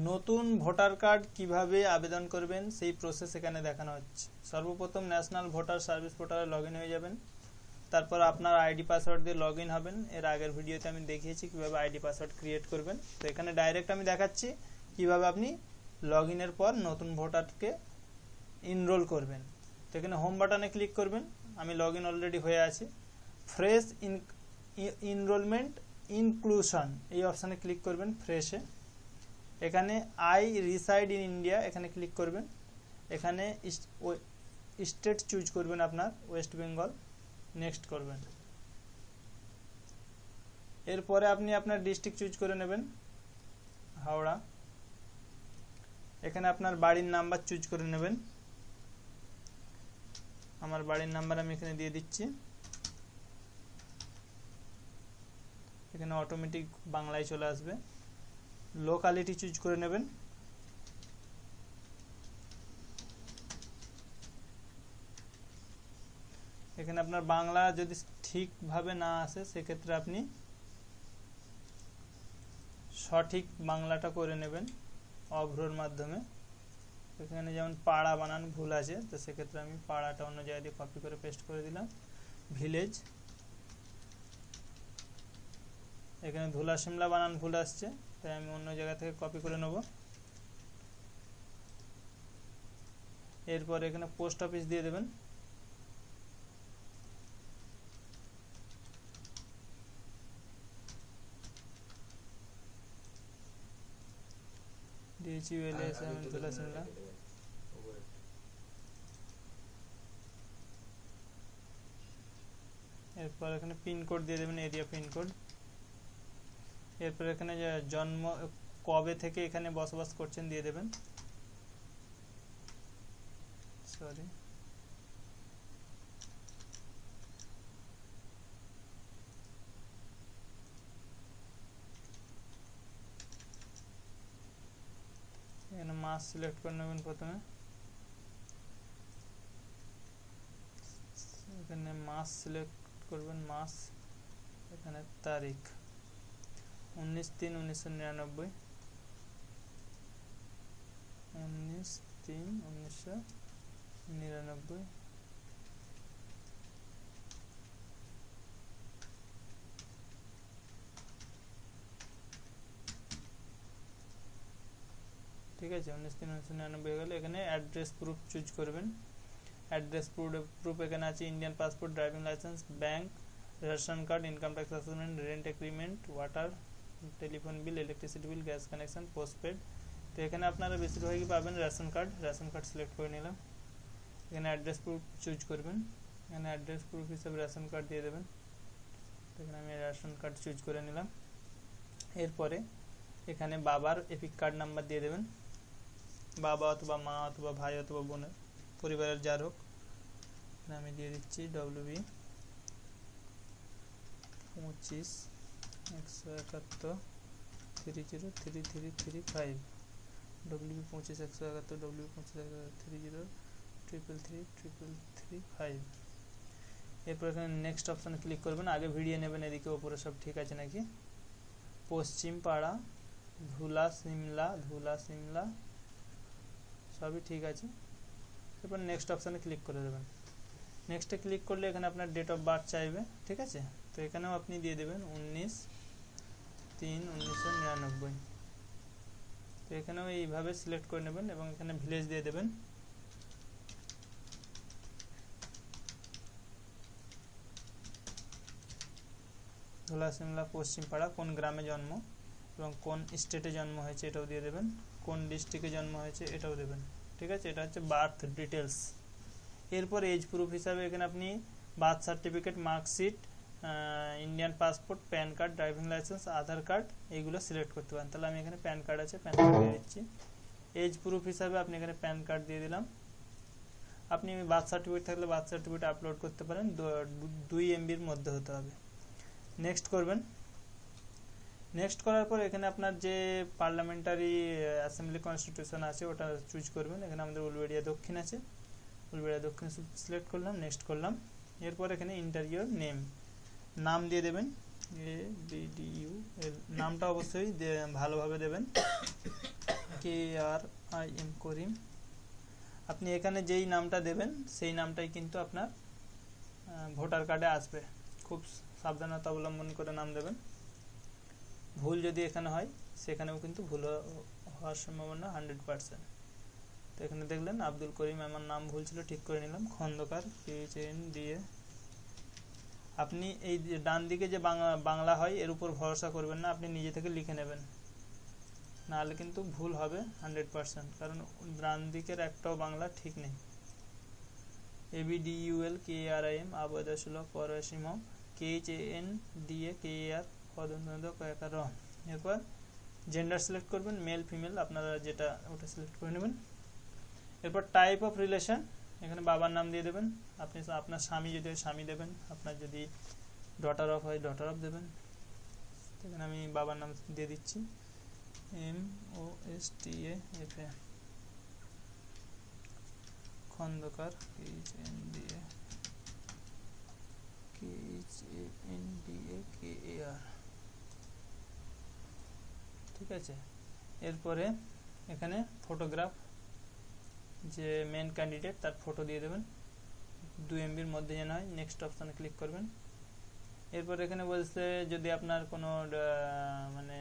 নতুন voter card কিভাবে আবেদন করবেন সেই প্রসেস এখানে দেখানো হচ্ছে। সর্বপ্রথম ন্যাশনাল ভোটার সার্ভিস পোর্টালে লগইন হয়ে যাবেন। তারপর আপনার আইডি পাসওয়ার্ড দিয়ে লগইন হবেন। এর আগের ভিডিওতে আমি দেখিয়েছি কিভাবে আইডি পাসওয়ার্ড ক্রিয়েট করবেন। তো এখানে ডাইরেক্ট আমি দেখাচ্ছি কিভাবে আপনি লগইনের পর নতুন ভোটারকে এনরোল করবেন। তো এখানে হোম বাটনে ক্লিক করবেন। আমি লগইন অলরেডি হয়ে আছে। ফ্রেশ এনরোলমেন্ট ইনক্লুশন এই অপশানে ক্লিক করবেন। ফ্রেশে এখানে আই রিসাইড ইন ইন্ডিয়া এখানে ক্লিক করবেন। এখানে স্টেট চুজ করবেন আপনার ওয়েস্ট বেঙ্গল। নেক্সট করবেন। এরপরে আপনি আপনার ডিস্ট্রিক্ট চুজ করে নেবেন হাওড়া। এখানে আপনার বাড়ির নাম্বার চুজ করে নেবেন। আমার বাড়ির নাম্বার আমি এখানে দিয়ে দিচ্ছি। এখানে অটোমেটিক বাংলায় চলে আসবে। লোকালিটি চুজ করে নেবেন। এখানে আপনার বাংলা যদি ঠিকভাবে না আসে সেক্ষেত্রে আপনি সঠিক বাংলাটা করে নেবেন অভ্রর মাধ্যমে। এখানে যেমন পাড়া বানান ভুল আছে, তো সেক্ষেত্রে আমি পাড়াটা অন্য জায়গায় দিয়ে কপি করে পেস্ট করে দিলাম। ভিলেজ, এখানে ধুলা সিমলা বানান ভুল আসছে, তাই আমি অন্য জায়গা থেকে কপি করে নেব। এরপর এখানে পোস্ট অফিস দিয়ে দেবেন। দিয়েছি ধুলা সিমলা। এরপর এখানে পিনকোড দিয়ে দেবেন, এরিয়া পিনকোড। এরপর এখানে জন্ম কবে থেকে এখানে বসবাস করছেন দিয়ে দেবেন। সরি, এখানে মাস সিলেক্ট করে নেবেন প্রথমে। এখানে মাস সিলেক্ট করবেন, মাস। এখানে তারিখ 19/3/1999, 19/3/1999। ঠিক আছে, 19/3/1999 হয়ে গেলে এখানে অ্যাড্রেস প্রুফ চুজ করবেন। অ্যাড্রেস প্রুফ এখানে আছে Indian passport, driving licence, bank, ration card, income tax assessment, rent agreement, water, telephone bill, electricity bill, gas connection, postpaid. তো এখানে আপনারা বেশিরভাগই পাবেন ration card. Ration card select করে নিলাম। এখানে অ্যাড্রেস প্রুফ চুজ করবেন। এখানে অ্যাড্রেস প্রুফ হিসেবে রেশন কার্ড দিয়ে দেবেন। এখানে আমি রেশন কার্ড চুজ করে নিলাম। এরপরে এখানে বাবার এপিক কার্ড নাম্বার দিয়ে দেবেন। বাবা অথবা মা অথবা ভাই অথবা বোনের, পরিবারের যার হোক। আমি দিয়ে দিচ্ছি WB25-171-3033335, WB25-171-3033335। এরপর এখানে নেক্সট অপশানে ক্লিক করবেন। আগে ভিডিও নেবেন এদিকে ওপরে সব ঠিক আছে নাকি। পশ্চিম পাড়া, ধুলা সিমলা সবই ঠিক আছে। এরপর নেক্সট অপশানে ক্লিক করে দেবেন। নেক্সটে ক্লিক করলে এখানে আপনার ডেট অফ বার্থ চাইবে, ঠিক আছে। তো এখানেও আপনি দিয়ে দেবেন 19/3/1999। তো এখানেও এইভাবে সিলেক্ট করে নেবেন এবং এখানে ভিলেজ দিয়ে দেবেন। ধুলা সিমলা পশ্চিম পাড়া, কোন গ্রামে জন্ম এবং কোন স্টেটে জন্ম হয়েছে এটাও দিয়ে দেবেন। কোন ডিস্ট্রিক্টে জন্ম হয়েছে এটাও দেবেন, ঠিক আছে। এটা হচ্ছে বার্থ ডিটেলস। এরপর এজ প্রুফ হিসাবে এখানে আপনি birth certificate, marksheet, Indian passport, PAN card, driving licence, Aadhaar card এইগুলো সিলেক্ট করতে পারেন। তাহলে আমি এখানে প্যান কার্ড আছে, প্যান কার্ড দিয়ে দিচ্ছি। এজ প্রুফ হিসাবে আপনি এখানে প্যান কার্ড দিয়ে দিলাম। আপনি বার্থ সার্টিফিকেট থাকলে বার্থ সার্টিফিকেট আপলোড করতে পারেন, 2 MBর মধ্যে হতে হবে। নেক্সট করবেন। নেক্সট করার পর এখানে আপনার যে পার্লামেন্টারি অ্যাসেম্বলি কনস্টিটিউশন আছে ওটা চুজ করবেন। এখানে আমাদের উলবেড়িয়া দক্ষিণ আছে, উলবেড়িয়া দক্ষিণ সিলেক্ট করলাম, নেক্সট করলাম। এরপর এখানে ইন্টারিয়র নেম, নাম দিয়ে দেবেন। ABDUL নামটা অবশ্যই ভালোভাবে দেবেন। KRIM করিম। আপনি এখানে যেই নামটা দেবেন সেই নামটাই কিন্তু আপনার ভোটার কার্ডে আসবে। খুব সাবধানতা অবলম্বন করে নাম দেবেন। ভুল যদি এখানে হয় সেখানেও কিন্তু ভুল হওয়ার সম্ভাবনা 100%। তো এখানে দেখলেন আব্দুল করিম, আমার নাম ভুল ছিল, ঠিক করে নিলাম। খন্দকার KHNDA। আপনি এই ডান দিকে যে বাংলা হয় এর উপর ভরসা করবেন না, আপনি নিজে থেকে লিখে নেবেন, নাহলে কিন্তু ভুল হবে 100%, কারণ ডান দিকের একটাও বাংলা ঠিক নেই। ABDUL KRIM আবদাসুল পরসিম KHNDA KR পদন্ত কয়েকার। এরপর জেন্ডার সিলেক্ট করবেন, মেল ফিমেল আপনারা যেটা ওটা সিলেক্ট করে নেবেন। এরপর টাইপ অফ রিলেশন, এখানে বাবার নাম দিয়ে দেবেন। আপনি আপনার স্বামী যদি হয় স্বামী দেবেন, আপনার যদি ডটার অফ হয় ডটার অফ দেবেন। এখানে আমি বাবার নাম দিয়ে দিচ্ছি MOSTAFA। Khandakar KHNDA KAR। ঠিক আছে। এরপরে এখানে ফটোগ্রাফ, যে মেন ক্যান্ডিডেট তার ফটো দিয়ে দেবেন, 2 MBর মধ্যে যেন হয়। নেক্সট অপশানে ক্লিক করবেন। এরপর এখানে বলছে যদি আপনার কোনো মানে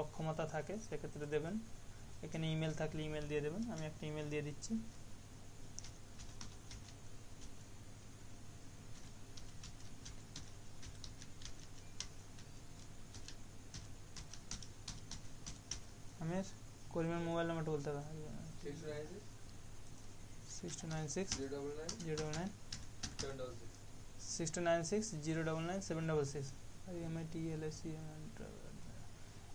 অক্ষমতা থাকে সেক্ষেত্রে দেবেন। এখানে ইমেল থাকলে ইমেল দিয়ে দেবেন। আমি একটা ইমেল দিয়ে দিচ্ছি। আমের করিমের মোবাইল নাম্বারটা বলতে হবে 6296 099 766।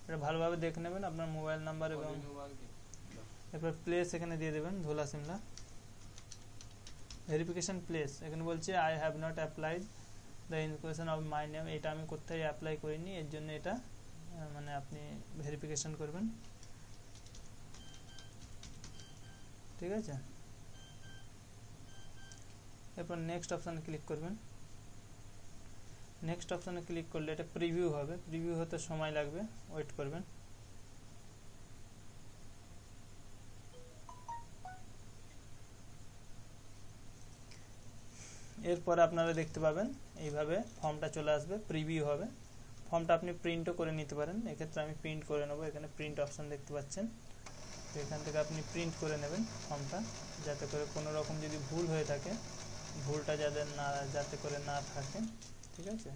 এটা ভালোভাবে দেখে নেবেন আপনার মোবাইল নাম্বার। এবং এরপর প্লেস এখানে দিয়ে দেবেন ধোলা সিমলা। ভেরিফিকেশন প্লেস, এখানে বলছে I have not applied the information of my name. এটা আমি কোথায় অ্যাপ্লাই করিনি, এর জন্য এটা মানে আপনি ভেরিফিকেশন করবেন। ঠিক আছে। এরপর নেক্সট অপশানে ক্লিক করবেন। নেক্সট অপশানে ক্লিক করলে এটা প্রিভিউ হবে, প্রিভিউ হতে সময় লাগবে, ওয়েট করবেন। এরপর আপনারা দেখতে পাবেন এইভাবে ফর্মটা চলে আসবে, প্রিভিউ হবে। ফর্মটা আপনি প্রিন্টও করে নিতে পারেন, এক্ষেত্রে আমি প্রিন্ট করে নেব। এখানে প্রিন্ট অপশান দেখতে পাচ্ছেন, তো এখান থেকে আপনি প্রিন্ট করে নেবেন ফর্মটা, যাতে করে কোনো রকম যদি ভুল হয়ে থাকে ভুলটা যাতে করে না থাকে। ঠিক আছে।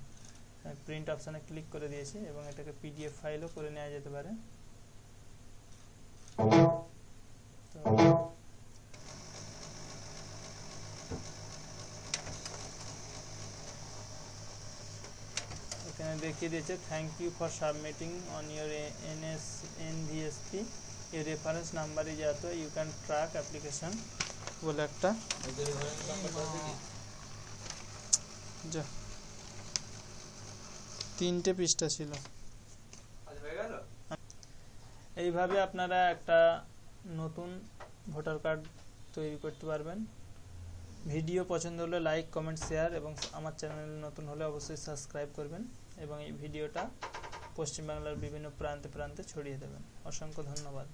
প্রিন্ট অপশানে ক্লিক করে দিয়েছি এবং এটাকে PDF ফাইলও করে নেওয়া যেতে পারে। তো এখানে দেখিয়ে দিয়েছে thank you for submitting on your NVSP, এর রেফারেন্স নাম্বার ইজ এত, ইউ ক্যান ট্র্যাক অ্যাপ্লিকেশন বলে একটা যা 3টে পৃষ্ঠা ছিল। এইভাবে আপনারা একটা নতুন ভোটার কার্ড তৈরি করতে পারবেন। ভিডিও পছন্দ হলে লাইক কমেন্ট শেয়ার, এবং আমার চ্যানেল নতুন হলে অবশ্যই সাবস্ক্রাইব করবেন এবং এই ভিডিওটা পশ্চিমবাংলার বিভিন্ন প্রান্তে প্রান্তে ছড়িয়ে দেবেন। অসংখ্য ধন্যবাদ।